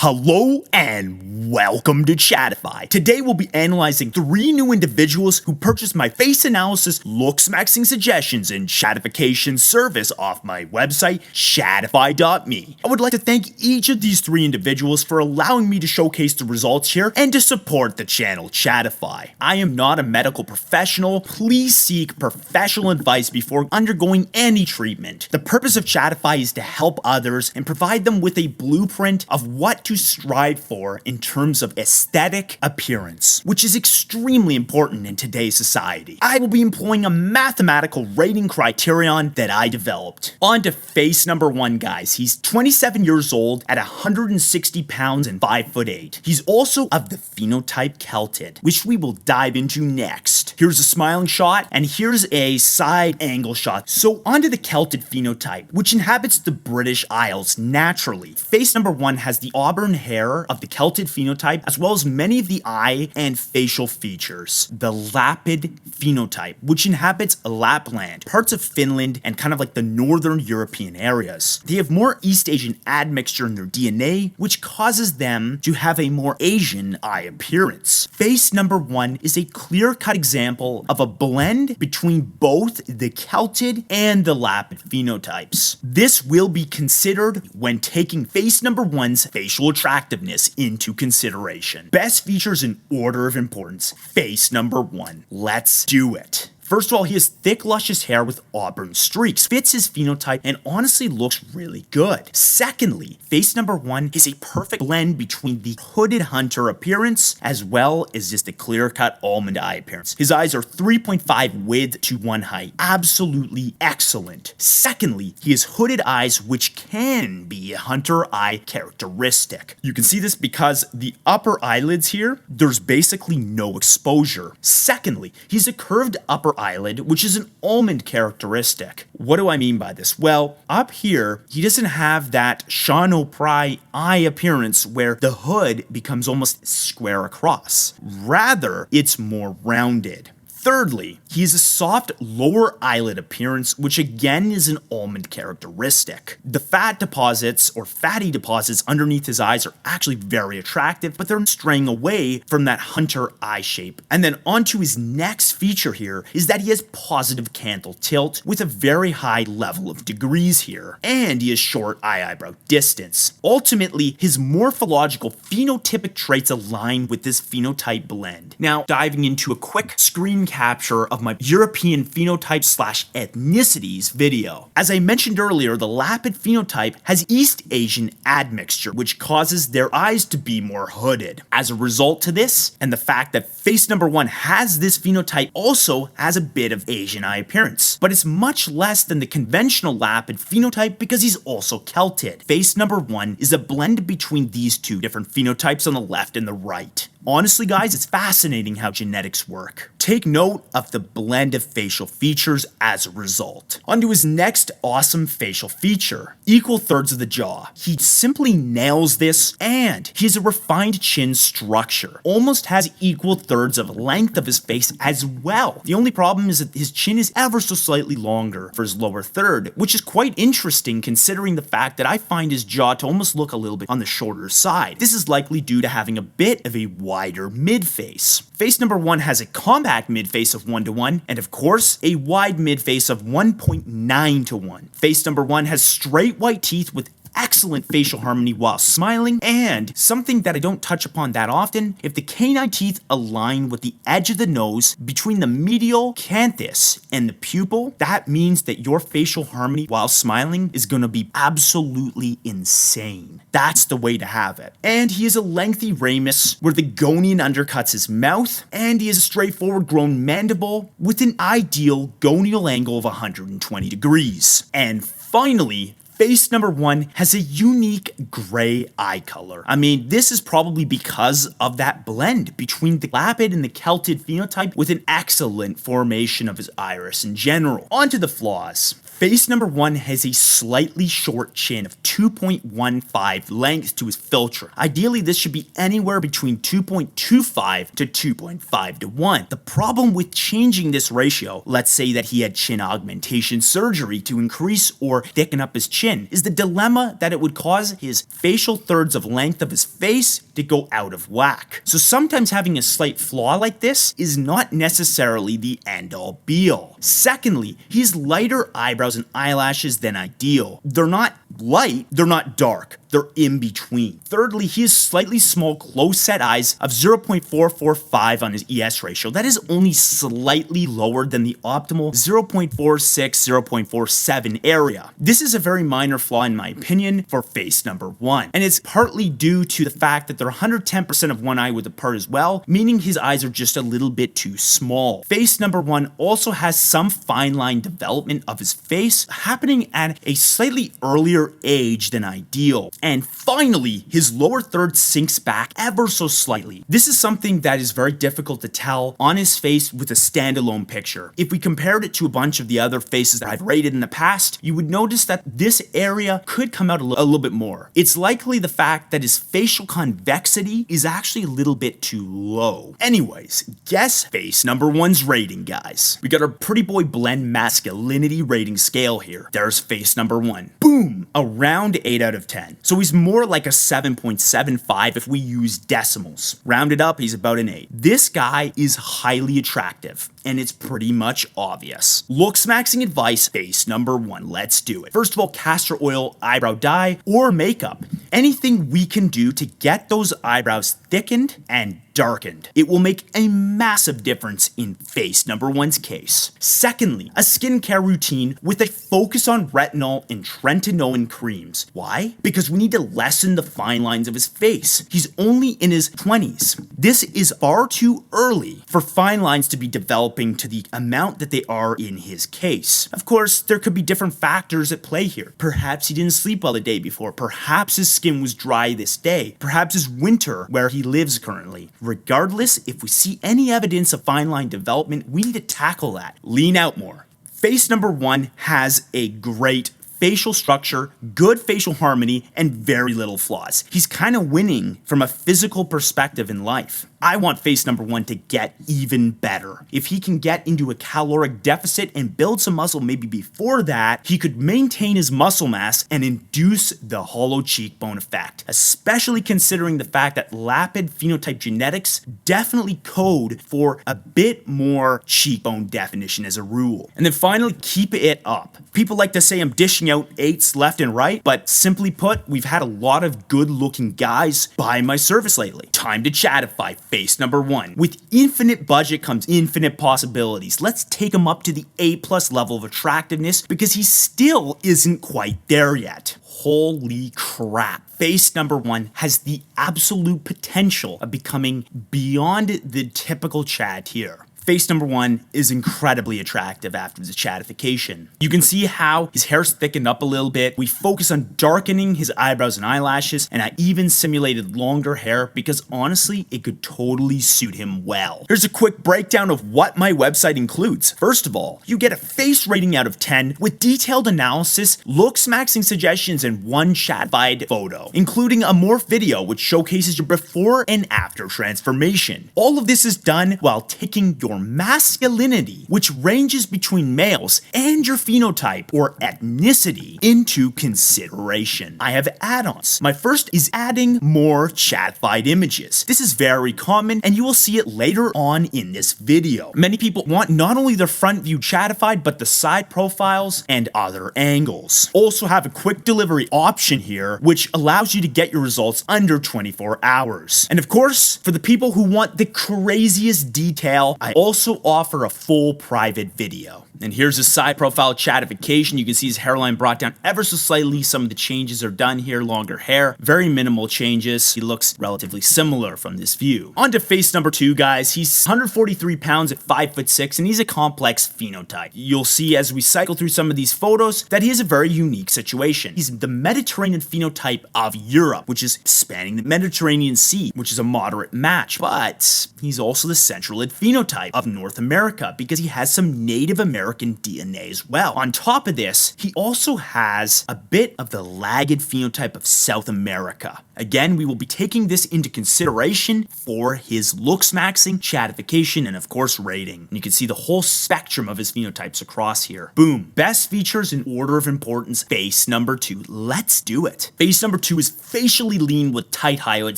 Hello and welcome to Chadify. Today we'll be analyzing 3 new individuals who purchased my face analysis, Looksmaxxing suggestions, and Chadification service off my website, Chadify.me. I would like to thank each of these 3 individuals for allowing me to showcase the results here and to support the channel Chadify. I am not a medical professional. Please seek professional advice before undergoing any treatment. The purpose of Chadify is to help others and provide them with a blueprint of what to strive for in terms of aesthetic appearance, which is extremely important in today's society. I will be employing a mathematical rating criterion that I developed. On to face number 1, guys. He's 27 years old at 160 pounds and 5'8". He's also of the phenotype Celtid, which we will dive into next. Here's a smiling shot, and here's a side angle shot. So onto the Celtid phenotype, which inhabits the British Isles naturally. Face number 1 has the auburn hair of the Celtid phenotype, as well as many of the eye and facial features. The Lapid phenotype, which inhabits Lapland, parts of Finland, and kind of like the northern European areas. They have more East Asian admixture in their DNA, which causes them to have a more Asian eye appearance. Face number 1 is a clear-cut example of a blend between both the Celtid and the Lapid phenotypes. This will be considered when taking face number 1's facial attractiveness into consideration. Best features in order of importance. Face number 1. Let's do it. First of all, he has thick, luscious hair with auburn streaks, fits his phenotype, and honestly looks really good. Secondly, face number 1 is a perfect blend between the hooded hunter appearance as well as just a clear-cut almond eye appearance. His eyes are 3.5 width to 1 height. Absolutely excellent. Secondly, he has hooded eyes, which can be a hunter eye characteristic. You can see this because the upper eyelids here, there's basically no exposure. Secondly, he's a curved upper eyelid, which is an almond characteristic. What do I mean by this? Well, up here, he doesn't have that Sean O'Pry eye appearance where the hood becomes almost square across. Rather, it's more rounded. Thirdly, he has a soft lower eyelid appearance, which again is an almond characteristic. The fat deposits or fatty deposits underneath his eyes are actually very attractive, but they're straying away from that hunter eye shape. And then onto his next feature here is that he has positive canthal tilt with a very high level of degrees here, and he has short eye-eyebrow distance. Ultimately, his morphological phenotypic traits align with this phenotype blend. Now, diving into a quick screen capture of my European phenotype / ethnicities video. As I mentioned earlier, the Lapid phenotype has East Asian admixture, which causes their eyes to be more hooded. As a result to this, and the fact that face number 1 has this phenotype also has a bit of Asian eye appearance, but it's much less than the conventional Lapid phenotype because he's also Celtid. Face number 1 is a blend between these 2 different phenotypes on the left and the right. Honestly, guys, it's fascinating how genetics work. Take note of the blend of facial features as a result. On to his next awesome facial feature, equal thirds of the jaw. He simply nails this, and he has a refined chin structure. Almost has equal thirds of length of his face as well. The only problem is that his chin is ever so slightly longer for his lower third, which is quite interesting considering the fact that I find his jaw to almost look a little bit on the shorter side. This is likely due to having a bit of a wider mid-face. Face number 1 has a compact mid-face of 1:1, and of course, a wide mid-face of 1.9 to 1. Face number 1 has straight white teeth with excellent facial harmony while smiling, and something that I don't touch upon that often, if the canine teeth align with the edge of the nose between the medial canthus and the pupil, that means that your facial harmony while smiling is going to be absolutely insane. That's the way to have it. And he has a lengthy ramus where the gonian undercuts his mouth, and he has a straightforward grown mandible with an ideal gonial angle of 120 degrees. And finally, face number 1 has a unique gray eye color. I mean, this is probably because of that blend between the Lapid and the Celtid phenotype with an excellent formation of his iris in general. On to the flaws. Face number 1 has a slightly short chin of 2.15 length to his filter. Ideally, this should be anywhere between 2.25 to 2.5 to 1. The problem with changing this ratio, let's say that he had chin augmentation surgery to increase or thicken up his chin, is the dilemma that it would cause his facial thirds of length of his face to go out of whack. So sometimes having a slight flaw like this is not necessarily the end-all be-all. Secondly, he has lighter eyebrows and eyelashes than ideal. They're not light, they're not dark. They're in between. Thirdly, he has slightly small close-set eyes of 0.445 on his ES ratio. That is only slightly lower than the optimal 0.46, 0.47 area. This is a very minor flaw in my opinion for face number 1. And it's partly due to the fact that they're 110% of one eye width apart as well, meaning his eyes are just a little bit too small. Face number 1 also has some fine line development of his face happening at a slightly earlier age than ideal. And finally, his lower third sinks back ever so slightly. This is something that is very difficult to tell on his face with a standalone picture. If we compared it to a bunch of the other faces that I've rated in the past, you would notice that this area could come out a little bit more. It's likely the fact that his facial convexity is actually a little bit too low. Anyways, guess face number 1's rating, guys. We got our Pretty Boy Blend masculinity rating scale here. There's face number 1. Boom! Around 8 out of 10. So he's more like a 7.75 if we use decimals. Rounded up, he's about an 8. This guy is highly attractive, and it's pretty much obvious. Looksmaxxing advice, face number 1. Let's do it. First of all, castor oil, eyebrow dye, or makeup. Anything we can do to get those eyebrows thickened and darkened. It will make a massive difference in face number 1's case. Secondly, a skincare routine with a focus on retinol and tretinoin creams. Why? Because we need to lessen the fine lines of his face. He's only in his 20s. This is far too early for fine lines to be developing to the amount that they are in his case. Of course, there could be different factors at play here. Perhaps he didn't sleep well the day before. Perhaps his skin was dry this day. Perhaps it's winter where he lives currently. Regardless, if we see any evidence of fine line development, we need to tackle that. Lean out more. Face number 1 has a great facial structure, good facial harmony, and very little flaws. He's kind of winning from a physical perspective in life. I want face number 1 to get even better. If he can get into a caloric deficit and build some muscle maybe before that, he could maintain his muscle mass and induce the hollow cheekbone effect, especially considering the fact that lapid phenotype genetics definitely code for a bit more cheekbone definition as a rule. And then finally, keep it up. People like to say I'm dishing out 8s left and right, but simply put, we've had a lot of good looking guys buy my service lately. Time to Chadify. Face number 1. With infinite budget comes infinite possibilities. Let's take him up to the A+ level of attractiveness because he still isn't quite there yet. Holy crap. Face number 1 has the absolute potential of becoming beyond the typical Chad here. Face number 1 is incredibly attractive after the chatification. You can see how his hair's thickened up a little bit. We focus on darkening his eyebrows and eyelashes, and I even simulated longer hair because honestly, it could totally suit him well. Here's a quick breakdown of what my website includes. First of all, you get a face rating out of 10 with detailed analysis, Looksmaxxing suggestions, and one chatified photo, including a morph video which showcases your before and after transformation. All of this is done while taking your masculinity, which ranges between males, and your phenotype or ethnicity into consideration. I have add-ons. My first is adding more chatified images. This is very common and you will see it later on in this video. Many people want not only their front view chatified, but the side profiles and other angles. Also have a quick delivery option here, which allows you to get your results under 24 hours. And of course, for the people who want the craziest detail, I also offer a full private video. And here's his side profile chatification. You can see his hairline brought down ever so slightly. Some of the changes are done here, longer hair, very minimal changes. He looks relatively similar from this view. On to face number 2, guys. He's 143 pounds at 5'6", and he's a complex phenotype. You'll see as we cycle through some of these photos that he has a very unique situation. He's the Mediterranean phenotype of Europe, which is spanning the Mediterranean Sea, which is a moderate match. But he's also the Centralid phenotype of North America because he has some Native American American DNA as well. On top of this, he also has a bit of the lagged phenotype of South America. Again, we will be taking this into consideration for his Looksmaxxing, Chadification, and of course rating. And you can see the whole spectrum of his phenotypes across here. Boom. Best features in order of importance, face number 2. Let's do it. Face number 2 is facially lean with tight hyoid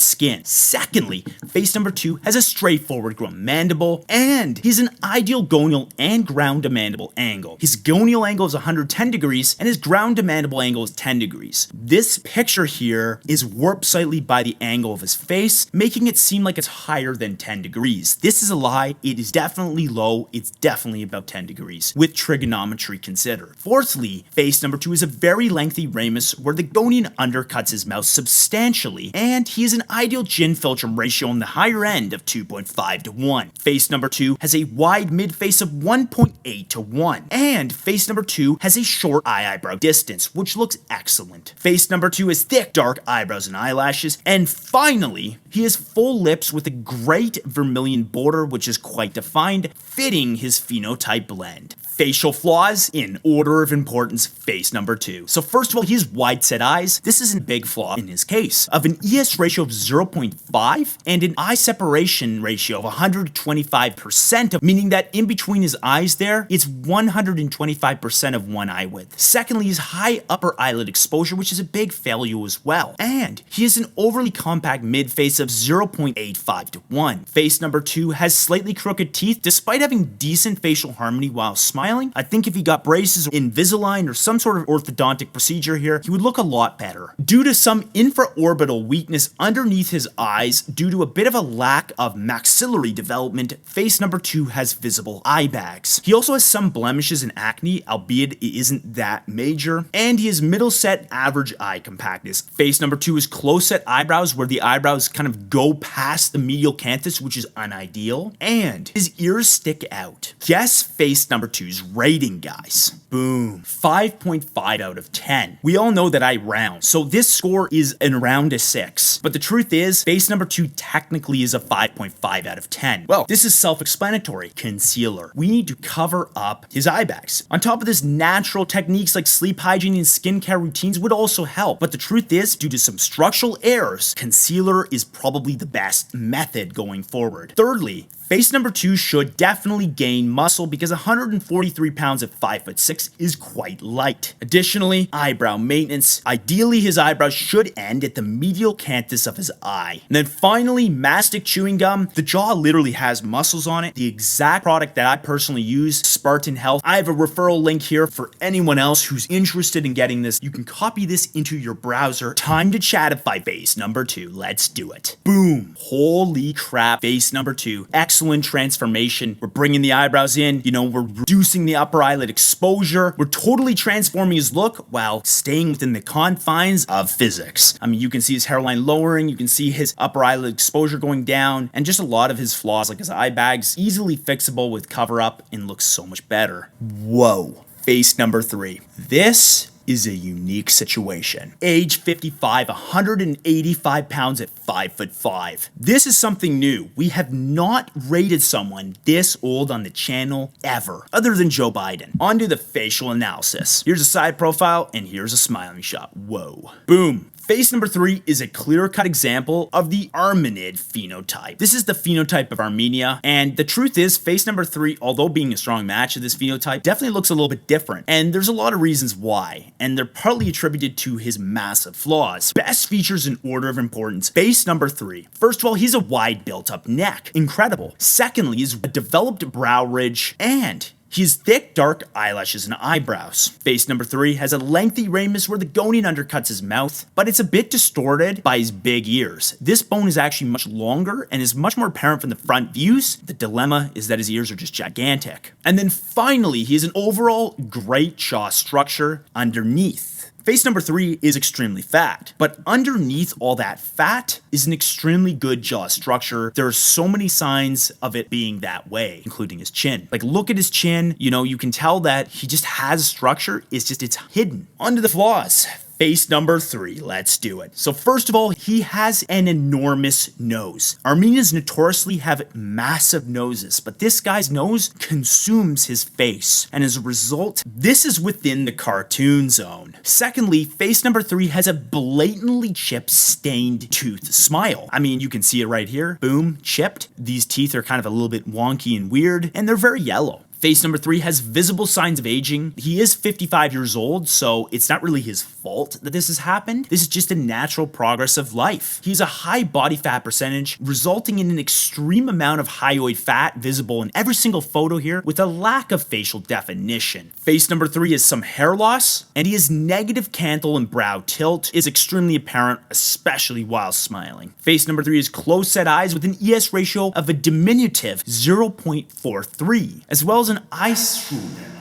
skin. Secondly, face number 2 has a straightforward grown mandible, and he's an ideal gonial and ground to mandible angle. His gonial angle is 110 degrees, and his ground to mandible angle is 10 degrees. This picture here is warped slightly by the angle of his face, making it seem like it's higher than 10 degrees. This is a lie. It is definitely low. It's definitely about 10 degrees, with trigonometry considered. Fourthly, face number 2 is a very lengthy ramus where the gonian undercuts his mouth substantially, and he is an ideal chin filtrum ratio on the higher end of 2.5 to 1. Face number 2 has a wide mid-face of 1.8 to 1, and face number 2 has a short eye-eyebrow distance, which looks excellent. Face number 2 has thick, dark eyebrows and eyelashes, and finally, he has full lips with a great vermilion border, which is quite defined, fitting his phenotype blend. Facial flaws in order of importance, face number 2. So first of all, he has wide set eyes. This is a big flaw in his case, of an ES ratio of 0.5 and an eye separation ratio of 125%, meaning that in between his eyes there, it's 125% of one eye width. Secondly, his high upper eyelid exposure, which is a big failure as well. And he has an overly compact mid-face of 0.85 to 1. Face number 2 has slightly crooked teeth, despite having decent facial harmony while smiling. I think if he got braces, Invisalign, or some sort of orthodontic procedure here, he would look a lot better. Due to some infraorbital weakness underneath his eyes, due to a bit of a lack of maxillary development, face number 2 has visible eye bags. He also has some blemishes and acne, albeit it isn't that major, and he has middle set average eye compactness. Face number 2 is close set eyebrows, where the eyebrows kind of go past the medial canthus, which is unideal, and his ears stick out. Guess face number 2's rating, guys. Boom. 5.5 out of 10. We all know that I round, so this score is around a 6. But the truth is, face number 2 technically is a 5.5 out of 10. Well, this is self-explanatory. Concealer. We need to cover up his eye bags. On top of this, natural techniques like sleep hygiene and skincare routines would also help. But the truth is, due to some structural errors, concealer is probably the best method going forward. Thirdly, face number 2 should definitely gain muscle because 143 pounds at 5'6" is quite light. Additionally, eyebrow maintenance. Ideally, his eyebrows should end at the medial canthus of his eye. And then finally, mastic chewing gum. The jaw literally has muscles on it. The exact product that I personally use, Spartan Health. I have a referral link here for anyone else who's interested in getting this. You can copy this into your browser. Time to Chadify face number 2. Let's do it. Boom. Holy crap. Face number 2. Excellent transformation. We're bringing the eyebrows in, we're reducing the upper eyelid exposure. We're totally transforming his look while staying within the confines of physics. I mean, you can see his hairline lowering, you can see his upper eyelid exposure going down, and just a lot of his flaws, like his eye bags, easily fixable with cover up and looks so much better. Whoa. Face number 3. This is a unique situation. Age 55, 185 pounds at 5'5". This is something new. We have not rated someone this old on the channel ever, other than Joe Biden. On to the facial analysis. Here's a side profile, and here's a smiling shot. Whoa. Boom. Face number 3 is a clear-cut example of the Armenid phenotype. This is the phenotype of Armenia, and the truth is, face number 3, although being a strong match of this phenotype, definitely looks a little bit different, and there's a lot of reasons why, and they're partly attributed to his massive flaws. Best features in order of importance, face number 3. First of all, he's a wide built-up neck. Incredible. Secondly, he's a developed brow ridge, and he has thick, dark eyelashes and eyebrows. Face number 3 has a lengthy ramus where the gonian undercuts his mouth, but it's a bit distorted by his big ears. This bone is actually much longer and is much more apparent from the front views. The dilemma is that his ears are just gigantic. And then finally, he has an overall great jaw structure underneath. Face number 3 is extremely fat, but underneath all that fat is an extremely good jaw structure. There are so many signs of it being that way, including his chin. Like, look at his chin, you can tell that he just has structure, it's hidden. On to the flaws. Face number 3, let's do it. So first of all, he has an enormous nose. Armenians notoriously have massive noses, but this guy's nose consumes his face, and as a result, this is within the cartoon zone. Secondly, face number 3 has a blatantly chipped, stained tooth smile. I mean, you can see it right here. Boom, chipped. These teeth are kind of a little bit wonky and weird, and they're very yellow. Face number 3 has visible signs of aging. He is 55 years old, so it's not really his fault that this has happened. This is just a natural progress of life. He has a high body fat percentage, resulting in an extreme amount of hyoid fat visible in every single photo here, with a lack of facial definition. Face number 3 is some hair loss, and he has negative canthal and brow tilt is extremely apparent, especially while smiling. Face number 3 is close-set eyes with an ES ratio of a diminutive 0.43, as well as an eye screw,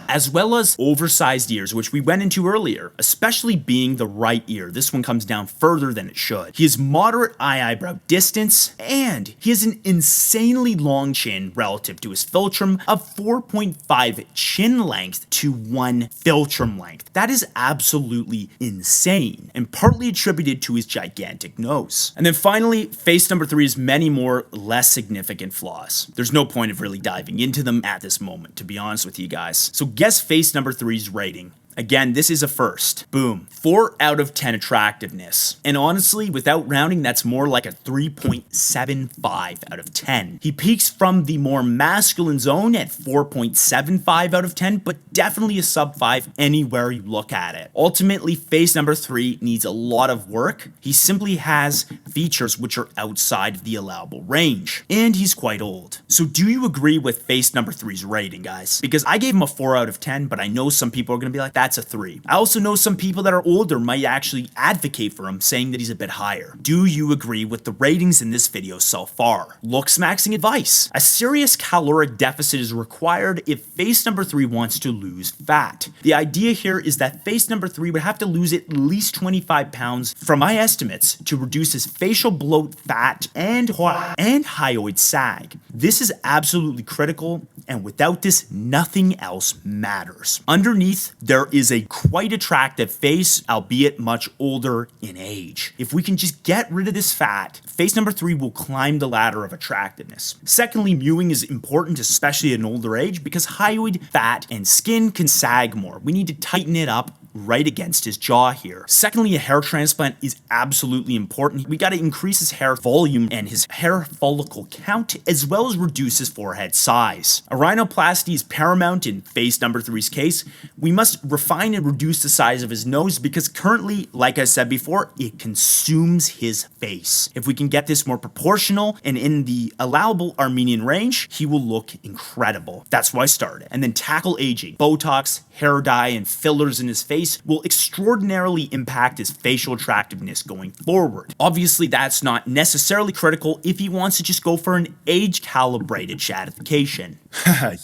as well as oversized ears, which we went into earlier, especially being the right ear. This one comes down further than it should. He has moderate eye-eyebrow distance, and he has an insanely long chin relative to his philtrum of 4.5 chin length to 1 philtrum length. That is absolutely insane, and partly attributed to his gigantic nose. And then finally, face number 3 has many more less significant flaws. There's no point of really diving into them at this moment, to be honest with you guys. So guess face number 3's rating. Again, this is a first. Boom. 4 out of 10 attractiveness. And honestly, without rounding, that's more like a 3.75 out of 10. He peaks from the more masculine zone at 4.75 out of 10, but definitely a sub 5 anywhere you look at it. Ultimately, face number 3 needs a lot of work. He simply has features which are outside of the allowable range, and he's quite old. So do you agree with face number 3's rating, guys? Because I gave him a 4 out of 10, but I know some people are going to be like, that's a 3. I also know some people that are older might actually advocate for him, saying that he's a bit higher. Do you agree with the ratings in this video so far? Looksmaxxing advice. A serious caloric deficit is required if face number 3 wants to lose fat. The idea here is that face number 3 would have to lose at least 25 pounds from my estimates to reduce his facial bloat, fat, and hyoid sag. This is absolutely critical, and without this, nothing else matters. Underneath, there is a quite attractive face, albeit much older in age. If we can just get rid of this fat, face number 3 will climb the ladder of attractiveness. Secondly, mewing is important, especially at an older age, because hyoid, fat, and skin can sag more. We need to tighten it up right against his jaw here. Secondly, a hair transplant is absolutely important. We got to increase his hair volume and his hair follicle count, as well as reduce his forehead size. A rhinoplasty is paramount in face number 3's case. We must refine and reduce the size of his nose because currently, like I said before, it consumes his face. If we can get this more proportional and in the allowable Armenian range, he will look incredible. That's why I started. And then tackle aging. Botox, hair dye, and fillers in his face will extraordinarily impact his facial attractiveness going forward. Obviously, that's not necessarily critical if he wants to just go for an age-calibrated chadification.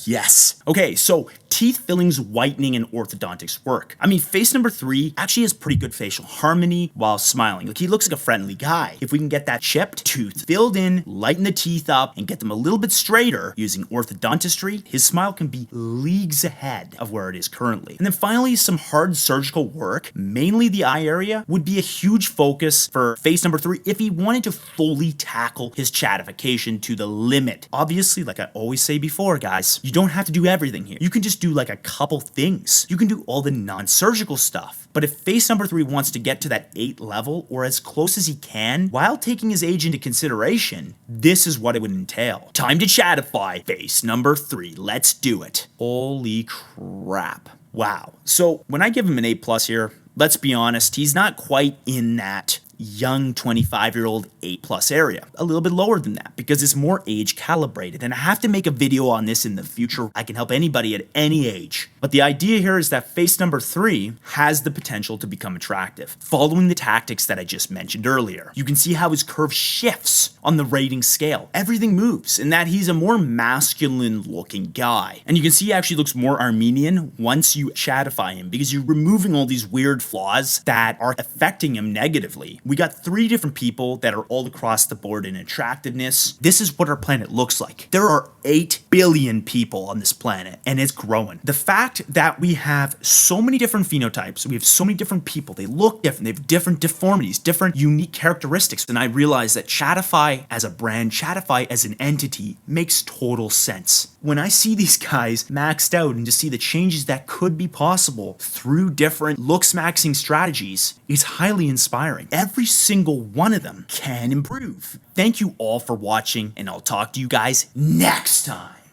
Yes. Okay, so teeth fillings, whitening, and orthodontics work. I mean, face number 3 actually has pretty good facial harmony while smiling. Like, he looks like a friendly guy. If we can get that chipped tooth filled in, lighten the teeth up, and get them a little bit straighter using orthodontistry, his smile can be leagues ahead of where it is currently. And then finally, some hard surgical work, mainly the eye area, would be a huge focus for face number 3 if he wanted to fully tackle his chadification to the limit. Obviously, like I always say before, guys, you don't have to do everything here. You can just do like a couple things. You can do all the non-surgical stuff. But if face number 3 wants to get to that 8 level or as close as he can while taking his age into consideration, this is what it would entail. Time to chadify face number 3. Let's do it. Holy crap. Wow. So when I give him an 8+ here, let's be honest, he's not quite in that young 25-year-old 8+ area. A little bit lower than that because it's more age calibrated, and I have to make a video on this in the future. I can help anybody at any age. But the idea here is that face number 3 has the potential to become attractive, following the tactics that I just mentioned earlier. You can see how his curve shifts on the rating scale. Everything moves, and that he's a more masculine looking guy. And you can see he actually looks more Armenian once you chadify him because you're removing all these weird flaws that are affecting him negatively. We got 3 different people that are all across the board in attractiveness. This is what our planet looks like. There are 8 billion people on this planet, and it's growing. The fact that we have so many different phenotypes, we have so many different people, they look different, they have different deformities, different unique characteristics, and I realized that Chadify as a brand, Chadify as an entity, makes total sense. When I see these guys maxed out and to see the changes that could be possible through different Looksmaxxing strategies is highly inspiring. Every single one of them can improve. Thank you all for watching, and I'll talk to you guys next time.